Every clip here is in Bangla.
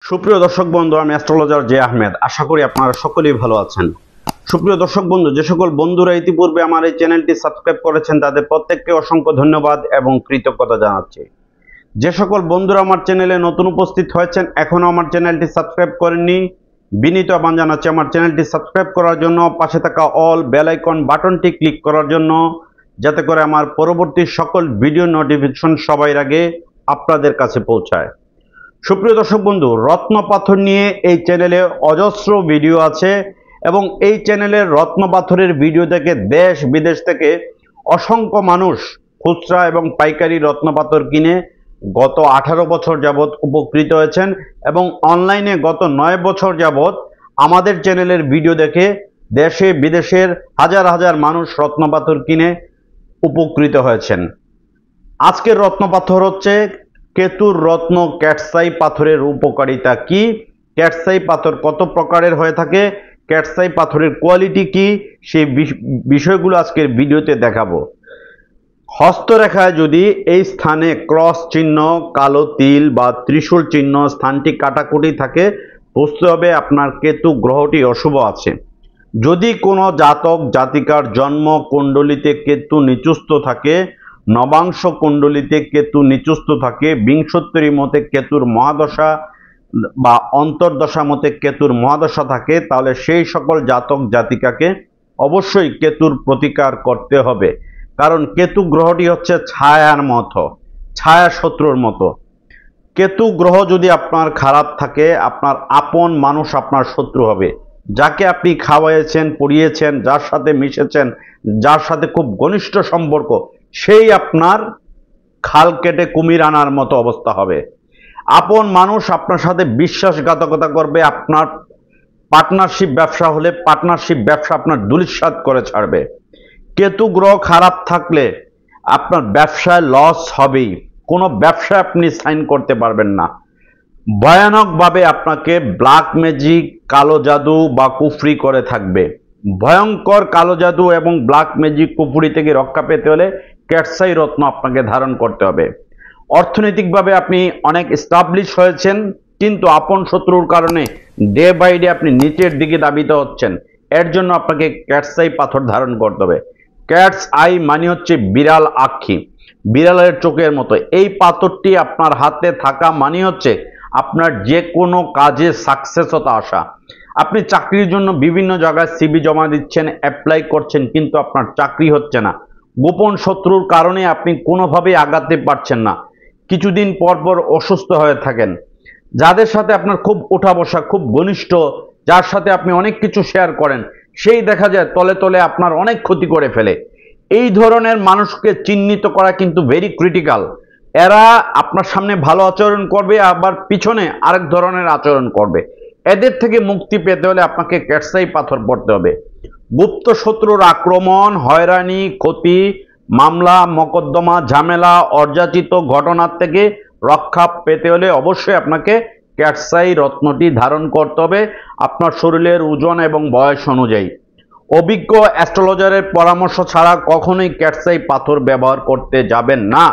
সুপ্রিয় দর্শক বন্ধু, আমি অ্যাস্ট্রোলজার জে আহমেদ। আশা করি আপনারা সকলেই ভালো আছেন। সুপ্রিয় দর্শক বন্ধু, যে সকল বন্ধুরা ইতিপূর্বে আমার এই চ্যানেলটি সাবস্ক্রাইব করেছেন তাদের প্রত্যেককে অসংখ্য ধন্যবাদ এবং কৃতজ্ঞতা জানাচ্ছি। যে সকল বন্ধুরা আমার চ্যানেলে নতুন উপস্থিত হয়েছেন, এখনো আমার চ্যানেলটি সাবস্ক্রাইব করেননি, বিনীত আহ্বান জানাচ্ছি আমার চ্যানেলটি সাবস্ক্রাইব করার জন্য, পাশে থাকা অল বেল আইকন বাটনটি ক্লিক করার জন্য, যাতে করে আমার পরবর্তী সকল ভিডিও নোটিফিকেশন সবার আগে আপনাদের কাছে পৌঁছায়। সুপ্রিয় দর্শক বন্ধু, রত্ন পাথর নিয়ে এই চ্যানেলে অজস্র ভিডিও আছে এবং এই চ্যানেলের রত্ন পাথরের ভিডিও থেকে দেশ বিদেশ থেকে অসংখ্য মানুষ খুচরা এবং পাইকারি রত্ন পাথর কিনে গত 18 বছর যাবৎ উপকৃত হয়েছেন এবং অনলাইনে গত 9 বছর যাবৎ আমাদের চ্যানেলের ভিডিও দেখে দেশে বিদেশের হাজার হাজার মানুষ রত্ন পাথর কিনে উপকৃত হয়েছেন। আজকের রত্ন পাথর হচ্ছে কেতুর রত্ন ক্যাটসাই পাথরের উপকারিতা কি, ক্যাটসাই পাথর কত প্রকারের হয়ে থাকে, ক্যাটসাই পাথরের কোয়ালিটি কি, সেই বিষয়গুলো আজকের ভিডিওতে দেখাবো। হস্তরেখায় যদি এই স্থানে ক্রস চিহ্ন, কালো তিল বা ত্রিশূল চিহ্ন স্থানটি কাটাকুটি থাকে, বুঝতে হবে আপনার কেতু গ্রহটি অশুভ আছে। যদি কোনো জাতক জাতিকার জন্ম কুণ্ডলিতে কেতু নিচুস্থ থাকে, নবাংশ কুণ্ডলিতে কেতু নিচুস্থ থাকে, বিংশোত্তরী মতে কেতুর মহাদশা বা অন্তর্দশা মতে কেতুর মহাদশা থাকে, তাহলে সেই সকল জাতক জাতিকাকে অবশ্যই কেতুর প্রতিকার করতে হবে। কারণ কেতু গ্রহটি হচ্ছে ছায়ার মতো, ছায়া শত্রুর মতো। কেতু গ্রহ যদি আপনার খারাপ থাকে, আপনার আপন মানুষ আপনার শত্রু হবে। যাকে আপনি খাওয়াইয়েছেন, পড়িয়েছেন, যার সাথে মিশেছেন, যার সাথে খুব ঘনিষ্ঠ সম্পর্ক, সেই আপনার খাল কেটে কুমির আনার মতো অবস্থা হবে। আপন মানুষ আপনার সাথে বিশ্বাসঘাতকতা করবে। আপনার পার্টনারশিপ ব্যবসা হলে পার্টনারশিপ ব্যবসা আপনার ধূলিসাৎ করে ছাড়বে। কেতু গ্রহ খারাপ থাকলে আপনার ব্যবসায় লস হবেই, কোনো ব্যবসায় আপনি সাইন করতে পারবেন না। ভয়ানকভাবে আপনাকে ব্ল্যাক ম্যাজিক, কালো জাদু বা কুফরি করে থাকবে। ভয়ঙ্কর কালো জাদু এবং ব্ল্যাক ম্যাজিক কুফরি থেকে রক্ষা পেতে হলে ক্যাটসাই রত্ন আপনাকে ধারণ করতে হবে। অর্থনৈতিকভাবে আপনি অনেক এস্টাবলিশ হয়েছেন, কিন্তু আপন শত্রুর কারণে ডে বাই ডে আপনি নিচের দিকে দাবিত হচ্ছেন। এর জন্য আপনাকে ক্যাটসাই পাথর ধারণ করতে হবে। ক্যাটস আই মানে হচ্ছে বিড়াল আঁখি, বিড়ালের চোখের মতো। এই পাথরটি আপনার হাতে থাকা মানে হচ্ছে আপনার যে কোনো কাজে সাকসেসতা আসা। আপনি চাকরির জন্য বিভিন্ন জায়গায় সিভি জমা দিচ্ছেন, অ্যাপ্লাই করছেন, কিন্তু আপনার চাকরি হচ্ছে না। গোপন শত্রুর কারণে আপনি কোনোভাবেই আগাতে পারছেন না। কিছুদিন পর পর অসুস্থ হয়ে থাকেন। যাদের সাথে আপনার খুব ওঠা বসা, খুব ঘনিষ্ঠ, যার সাথে আপনি অনেক কিছু শেয়ার করেন, সেই দেখা যায় তলে তলে আপনার অনেক ক্ষতি করে ফেলে। এই ধরনের মানুষকে চিহ্নিত করা কিন্তু ভেরি ক্রিটিক্যাল। এরা আপনার সামনে ভালো আচরণ করবে, আবার পিছনে আরেক ধরনের আচরণ করবে। এদের থেকে মুক্তি পেতে হলে আপনাকে ক্যাটসাই পাথর পড়তে হবে। গুপ্ত শত্রুর আক্রমণ, হয়রানি, ক্ষতি, মামলা মোকদ্দমা, ঝামেলা, অযাচিত ঘটনার থেকে রক্ষা পেতে হলে অবশ্যই আপনাকে ক্যাটসাই রত্নটি ধারণ করতে হবে আপনার শরীরের ওজন এবং বয়স অনুযায়ী। অভিজ্ঞ অ্যাস্ট্রোলজারের পরামর্শ ছাড়া কখনোই ক্যাটসাই পাথর ব্যবহার করতে যাবেন না।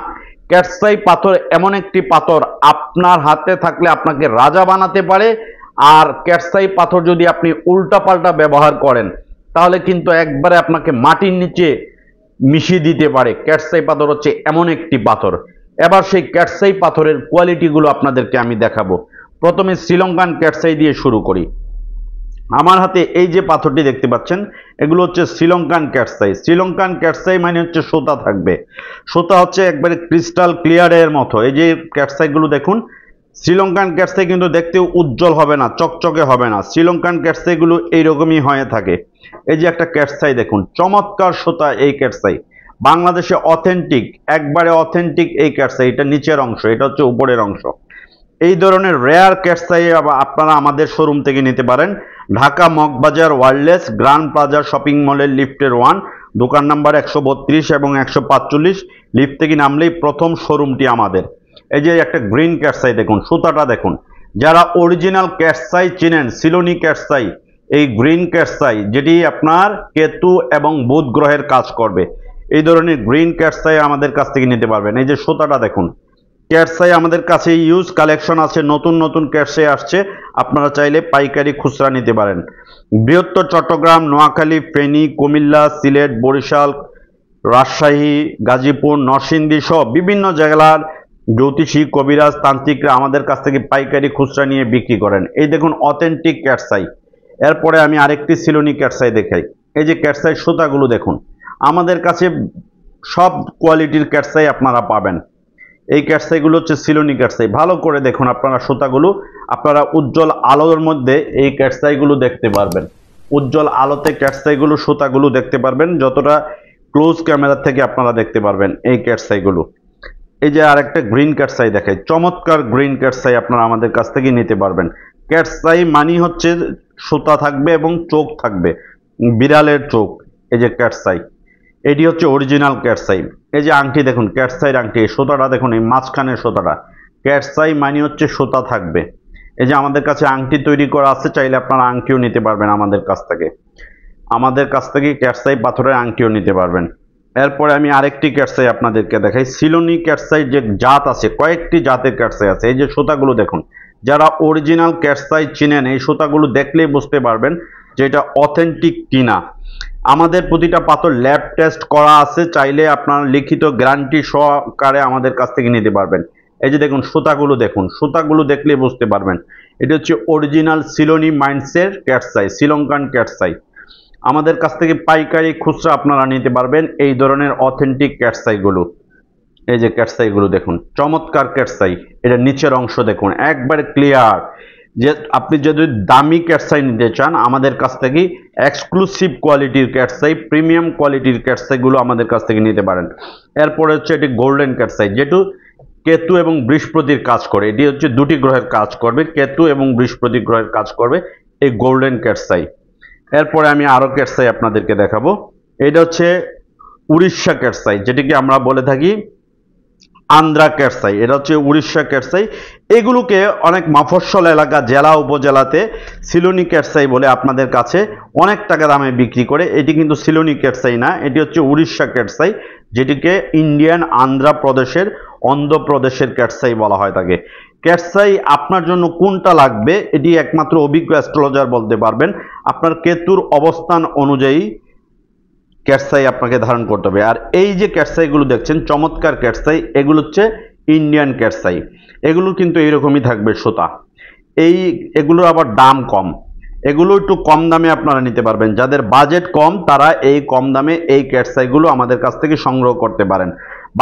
ক্যাটসাই পাথর এমন একটি পাথর আপনার হাতে থাকলে আপনাকে রাজা বানাতে পারে, আর ক্যাটসাই পাথর যদি আপনি উল্টাপাল্টা ব্যবহার করেন তাহলে কিন্তু একবারে আপনাকে মাটির নিচে মিশিয়ে দিতে পারে। ক্যাটসাই পাথর হচ্ছে এমন একটি পাথর। এবার সেই ক্যাটসাই পাথরের কোয়ালিটিগুলো আপনাদেরকে আমি দেখাবো। প্রথমে শ্রীলঙ্কান ক্যাটসাই দিয়ে শুরু করি। আমার হাতে এই যে পাথরটি দেখতে পাচ্ছেন, এগুলো হচ্ছে শ্রীলঙ্কান ক্যাটসাই। শ্রীলঙ্কান ক্যাটসাই মানে হচ্ছে সুতা থাকবে, সুতা হচ্ছে একবারে ক্রিস্টাল ক্লিয়ারের মতো। এই যে ক্যাটসাইগুলো দেখুন, শ্রীলঙ্কান ক্যাটসাই কিন্তু দেখতে উজ্জ্বল হবে না, চকচকে হবে না। শ্রীলঙ্কান ক্যাটসাইগুলো এইরকমই হয়ে থাকে। এই যে একটা ক্যাটসাই দেখুন, চমৎকার সুতা এই ক্যাটসাই, বাংলাদেশে অথেন্টিক, একবারে অথেন্টিক এই ক্যাটসাই। এটা নিচের অংশ, এটা হচ্ছে উপরের অংশ। এই ধরনের রেয়ার ক্যাটসাই আপনারা আমাদের শোরুম থেকে নিতে পারেন। Dhaka Moghbazar wireless grand plaza shopping মলের লিফটের 1, দোকান নাম্বার 132 এবং 145। লিফট থেকে নামলেই প্রথম শোরুমটি আমাদের। এই যে একটা গ্রিন ক্যাটসাই দেখুন, সুতাটা দেখুন। যারা অরিজিনাল ক্যাটসাই চিনেন, সিলোনি ক্যাটসাই, এই গ্রিন ক্যাটসাই যেটি আপনার কেতু এবং বুধ গ্রহের কাজ করবে, এই ধরনের গ্রিন ক্যাটসাই আমাদের কাছ থেকে নিতে পারবেন। এই যে সুতাটা দেখুন, ক্যাটসাই আমাদের কাছে ইউজ কালেকশন আছে, নতুন নতুন ক্যাটসাই আসছে, আপনারা চাইলে পাইকারি খুচরা নিতে পারেন। বৃহত্তর চট্টগ্রাম, নোয়াখালী, ফেনী, কুমিল্লা, সিলেট, বরিশাল, রাজশাহী, গাজীপুর, নরসিংদী সহ বিভিন্ন জেলার জ্যোতিষী, কবিরাজ, তান্ত্রিকরা আমাদের কাছ থেকে পাইকারি খুচরা নিয়ে বিক্রি করেন। এই দেখুন অথেন্টিক ক্যাটসাই। এরপরে আমি আরেকটি সিলোনি ক্যাটসাই দেখাই। এই যে ক্যাটসাই সুতাগুলো দেখুন, আমাদের কাছে সব কোয়ালিটির ক্যাটসাই আপনারা পাবেন। এই ক্যাটসাইগুলো হচ্ছে সিলোনি ক্যাটসাই। ভালো করে দেখুন আপনারা সুতাগুলো, আপনারা উজ্জ্বল আলোর মধ্যে এই ক্যাটসাইগুলো দেখতে পারবেন। উজ্জ্বল আলোতে ক্যাটসাইগুলো সুতাগুলো দেখতে পারবেন, যতটা ক্লোজ ক্যামেরা থেকে আপনারা দেখতে পারবেন এই ক্যাটসাইগুলো। এই যে আরেকটা গ্রিন ক্যাটসাই দেখাই, চমৎকার গ্রিন ক্যাটসাই আপনারা আমাদের কাছ থেকে নিতে পারবেন। ক্যাটসাই মানি হচ্ছে সুতা থাকবে এবং চোখ থাকবে, বিড়ালের চোখ। এই যে ক্যাটসাই, এটি হচ্ছে অরিজিনাল ক্যাটসাই। এই যে আংটি দেখুন, ক্যাটসাইয়ের আংটি, সুতাটা দেখুন, এই মাঝখানের সুতাটা। ক্যাটসাই মানি হচ্ছে সুতা থাকবে। এই যে আমাদের কাছে আংটি তৈরি করা আছে, চাইলে আপনারা আংটিও নিতে পারবেন আমাদের কাছ থেকে। আমাদের কাছ থেকে ক্যাটসাই পাথরের আংটিও নিতে পারবেন। এরপরে আমি আরেকটি ক্যাটসাই আপনাদেরকে দেখাই। সিলোনি ক্যাটসাই যে জাত আছে, কয়েকটি জাতের ক্যাটসাই আছে। এই যে সুতাগুলো দেখুন, যারা অরিজিনাল ক্যাটসাই চিনেন এই সুতাগুলো দেখলেই বুঝতে পারবেন যে এটা অথেন্টিক কিনা। আমাদের প্রতিটা পাথর ল্যাব টেস্ট করা আছে, চাইলে আপনারা লিখিত গ্যারান্টি সহকারে আমাদের কাছ থেকে নিতে পারবেন। এই যে দেখুন সুতাগুলো দেখুন, সুতাগুলো দেখলেই বুঝতে পারবেন এটা হচ্ছে অরিজিনাল সিলোনি মাইন্ডসের ক্যাটসাই, শ্রীলঙ্কান ক্যাটসাই। আমাদের কাছ থেকে পাইকারি খুচরা আপনারা নিতে পারবেন এই ধরনের অথেন্টিক ক্যাটসাইগুলো। এই যে ক্যাটসাইগুলো দেখুন, চমৎকার ক্যাটসাই। এটা নিচের অংশ দেখুন, একবারে ক্লিয়ার। যে আপনি যদি দামি ক্যাটসাই নিতে চান আমাদের কাছ থেকে এক্সক্লুসিভ কোয়ালিটির ক্যাটসাই, প্রিমিয়াম কোয়ালিটির ক্যাটসাইগুলো আমাদের কাছ থেকে নিতে পারেন। এরপরে হচ্ছে এটি গোল্ডেন ক্যাটসাই, যেটু কেতু এবং বৃহস্পতির কাজ করে। এটি হচ্ছে দুটি গ্রহের কাজ করবে, কেতু এবং বৃহস্পতি গ্রহের কাজ করবে এই গোল্ডেন ক্যাটসাই। এরপরে আমি আরো ক্যাটসাই আপনাদেরকে দেখাবো। এটা হচ্ছে উড়িষ্যা ক্যাটসাই, যেটিকে আমরা বলে থাকি আন্ধ্রা ক্যাটসাই। এটা হচ্ছে উড়িষ্যা ক্যাটসাই। এগুলোকে অনেক মফস্বল এলাকা, জেলা, উপজেলাতে সিলোনি ক্যাটসাই বলে আপনাদের কাছে অনেক টাকা দামে বিক্রি করে। এটি কিন্তু সিলোনি ক্যাটসাই না, এটি হচ্ছে উড়িষ্যা ক্যাটসাই, যেটিকে ইন্ডিয়ান আন্ধ্রা প্রদেশের, অন্ধ্রপ্রদেশের ক্যাটসাই বলা হয় থাকে। ক্যাটসাই আপনার জন্য কোনটা লাগবে এটি একমাত্র অভিজ্ঞ অ্যাস্ট্রোলজার বলতে পারবেন। আপনার কেতুর অবস্থান অনুযায়ী ক্যাটসাই আপনাকে ধারণ করতে হবে। আর এই যে ক্যাটসাইগুলো দেখছেন চমৎকার ক্যাটসাই, এগুলো হচ্ছে ইন্ডিয়ান ক্যাটসাই। এগুলো কিন্তু এইরকমই থাকবে সুতা। এগুলোর আবার দাম কম, এগুলো একটু কম দামে আপনারা নিতে পারবেন। যাদের বাজেট কম তারা এই কম দামে এই ক্যাটসাইগুলো আমাদের কাছ থেকে সংগ্রহ করতে পারেন।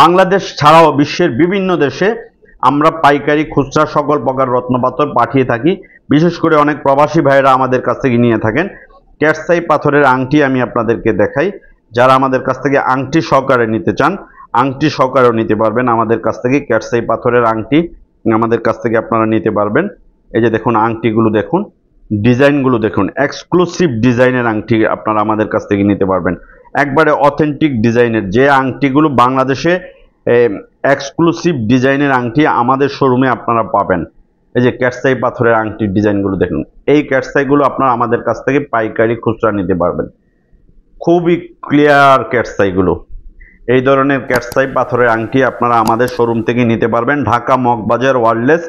বাংলাদেশ ছাড়াও বিশ্বের বিভিন্ন দেশে আমরা পাইকারি খুচরা সকল প্রকার রত্নপাথর পাঠিয়ে থাকি। বিশেষ করে অনেক প্রবাসী ভাইয়েরা আমাদের কাছ থেকে নিয়ে থাকেন। ক্যাটসাই পাথরের আংটি আমি আপনাদেরকে দেখাই। যারা আমাদের কাছ থেকে আংটি সহকারে নিতে চান আংটি সহকারেও নিতে পারবেন আমাদের কাছ থেকে। ক্যাটসাই পাথরের আংটি আমাদের কাছ থেকে আপনারা নিতে পারবেন। এই যে দেখুন আংটিগুলো দেখুন, ডিজাইনগুলো দেখুন, এক্সক্লুসিভ ডিজাইনের আংটি আপনারা আমাদের কাছ থেকে নিতে পারবেন। একবারে অথেন্টিক ডিজাইনের যে আংটিগুলো বাংলাদেশে এক্সক্লুসিভ ডিজাইনের আংটি আমাদের শোরুমে আপনারা পাবেন। এই যে ক্যাটসাই পাথরের আংটির ডিজাইনগুলো দেখুন, এই ক্যাটসাইগুলো আপনারা আমাদের কাছ থেকে পাইকারি খুচরা নিতে পারবেন। খুবই ক্লিয়ার ক্যাটসাইগুলো। এই ধরনের ক্যাটসাই পাথরের আংটি আপনারা আমাদের শোরুম থেকে নিতে পারবেন। Dhaka Moghbazar ওয়ার্ল্ডলেস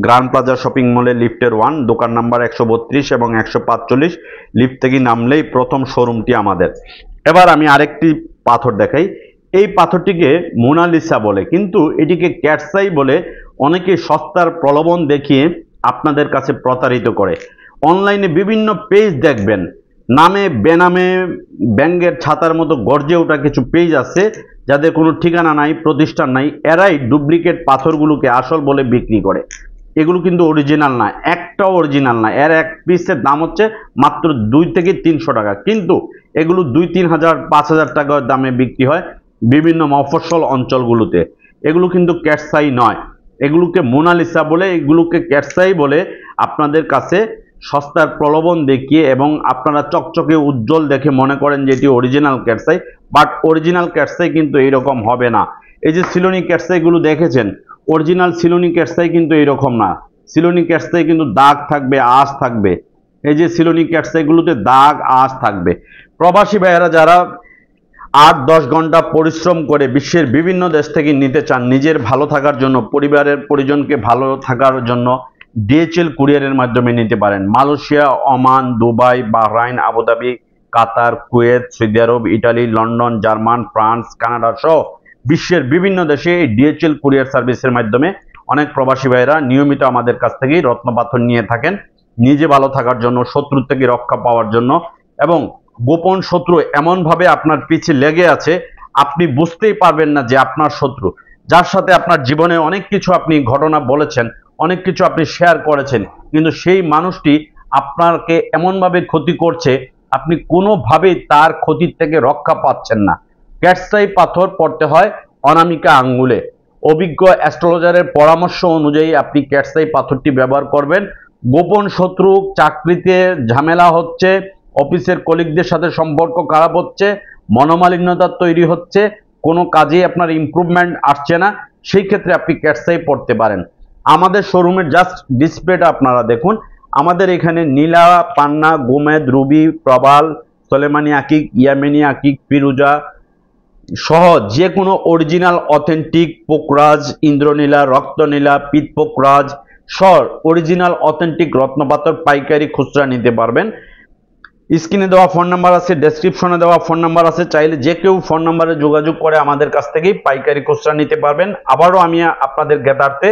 grand plaza shopping মলে লিফটের 1, দোকান নাম্বার 132 এবং 145, লিফট থেকে নামলেই প্রথম শোরুমটি আমাদের। এবার আমি আরেকটি পাথর দেখাই। এই পাথরটিকে মোনালিসা বলে, কিন্তু এটিকে ক্যাটসাই বলে অনেকে সস্তার প্রলোভন দেখিয়ে আপনাদের কাছে প্রতারিত করে। অনলাইনে বিভিন্ন পেজ দেখবেন, নামে বেনামে ব্যাঙ্গের ছাতার মতো গর্জে ওঠা কিছু পেজ আছে যাদের কোনো ঠিকানা নাই, প্রতিষ্ঠান নাই। এরাই ডুপ্লিকেট পাথরগুলোকে আসল বলে বিক্রি করে। এগুলো কিন্তু অরিজিনাল না, একটাও অরিজিনাল না। এর এক পিসের দাম হচ্ছে মাত্র 2 থেকে 300 টাকা, কিন্তু এগুলো 2-3 হাজার 5 হাজার টাকার দামে বিক্রি হয় বিভিন্ন মফস্বল অঞ্চলগুলোতে। এগুলো কিন্তু ক্যাটসাই নয়, এগুলোকে মোনালিসা বলে, এগুলোকে ক্যাটসাই বলে আপনাদের কাছে সস্তার প্রলোভন দেখিয়ে এবং আপনারা চকচকে উজ্জ্বল দেখে মনে করেন যে এটি original cat's eye. But original cat's eye কিন্তু এইরকম হবে না। এই যে সিলোনি ক্যাটসাইগুলো দেখেছেন, অরিজিনাল সিলোনি ক্যাটসাই কিন্তু এইরকম না। সিলোনি ক্যাটসাই কিন্তু দাগ থাকবে, আঁশ থাকবে। এই যে সিলোনি ক্যাটসাইগুলোতে দাগ, আঁশ থাকবে। প্রবাসী ভাইয়েরা যারা 8-10 ঘন্টা পরিশ্রম করে বিশ্বের বিভিন্ন দেশ থেকে নিতে চান নিজের ভালো থাকার জন্য, পরিবারের পরিজনকে ভালো থাকার জন্য, ডিএচএল কুরিয়ারের মাধ্যমে নিতে পারেন। Malaysia, Oman, Dubai, Bahrain, Abu Dhabi, Qatar, Kuwait, Saudi Arab, Italy, London, German, France, Canada সহ বিশ্বের বিভিন্ন দেশে এই ডিএচএল কুরিয়ার সার্ভিসের মাধ্যমে অনেক প্রবাসী ভাইরা নিয়মিত আমাদের কাছ থেকেই রত্নপাথর নিয়ে থাকেন নিজে ভালো থাকার জন্য, শত্রুর থেকে রক্ষা পাওয়ার জন্য। এবং গোপন শত্রু এমনভাবে আপনার পিছে লেগে আছে আপনি বুঝতেই পারবেন না যে আপনার শত্রু, যার সাথে আপনার জীবনে অনেক কিছু আপনি ঘটনা বলেছেন, অনেক কিছু আপনি শেয়ার করেছেন, কিন্তু সেই মানুষটি আপনাকে এমনভাবে ক্ষতি করছে আপনি কোনোভাবেই তার ক্ষতির থেকে রক্ষা পাচ্ছেন না। ক্যাটসাই পাথর পড়তে হয় অনামিকা আঙ্গুলে। অভিজ্ঞ অ্যাস্ট্রোলজারের পরামর্শ অনুযায়ী আপনি ক্যাটসাই পাথরটি ব্যবহার করবেন। গোপন শত্রু, চাকরিতে ঝামেলা হচ্ছে, অফিসের কলিগদের সাথে সম্পর্ক খারাপ হচ্ছে, মনোমালিন্যতা তৈরি হচ্ছে, কোনো কাজে আপনার ইমপ্রুভমেন্ট আসছে না, সেই ক্ষেত্রে আপনি ক্যাটসাই পড়তে পারেন। আমাদের শোরুমের জাস্ট ডিসপ্লেটা আপনারা দেখুন। আমাদের এখানে নীলা, পান্না, গোমেদ, রুবি, প্রবাল, সোলেমানি আকিক, ইয়ামেনি আকিক, ফিরুজা সহ যে কোনো অরিজিনাল অথেন্টিক পোকরাজ, ইন্দ্রনীলা, রক্তনীলা, পিত পোকরাজ সহ অরিজিনাল অথেন্টিক রত্নপাথর পাইকারি খুচরা নিতে পারবেন। স্ক্রিনে দেওয়া ফোন নাম্বার আছে, ডেসক্রিপশনে দেওয়া ফোন নাম্বার আছে, চাইলে যে কেউ ফোন নাম্বারে যোগাযোগ করে আমাদের কাছ থেকেই পাইকারি খুচরা নিতে পারবেন। আবারও আমি আপনাদের জ্ঞাতার্থে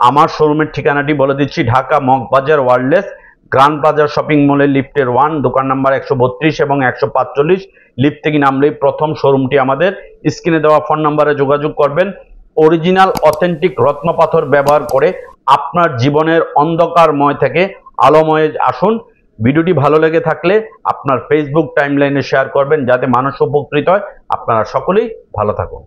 আমার শোরুমের ঠিকানাটি বলে দিচ্ছি। Dhaka Moghbazar ওয়ার্ল্ডলেস grand plaza shopping মলের লিফটের 1, দোকান নাম্বার 132 এবং 145। লিফট থেকে নামলেই প্রথম শোরুমটি আমাদের। স্ক্রিনে দেওয়া ফোন নাম্বারে যোগাযোগ করবেন। অরিজিনাল অথেন্টিক রত্নপাথর ব্যবহার করে আপনার জীবনের অন্ধকারময় থেকে আলোময়ে আসুন। ভিডিওটি ভালো লেগে থাকলে আপনার ফেসবুক টাইমলাইনে শেয়ার করবেন যাতে মানুষ উপকৃত হয়। আপনারা সকলেই ভালো থাকুন।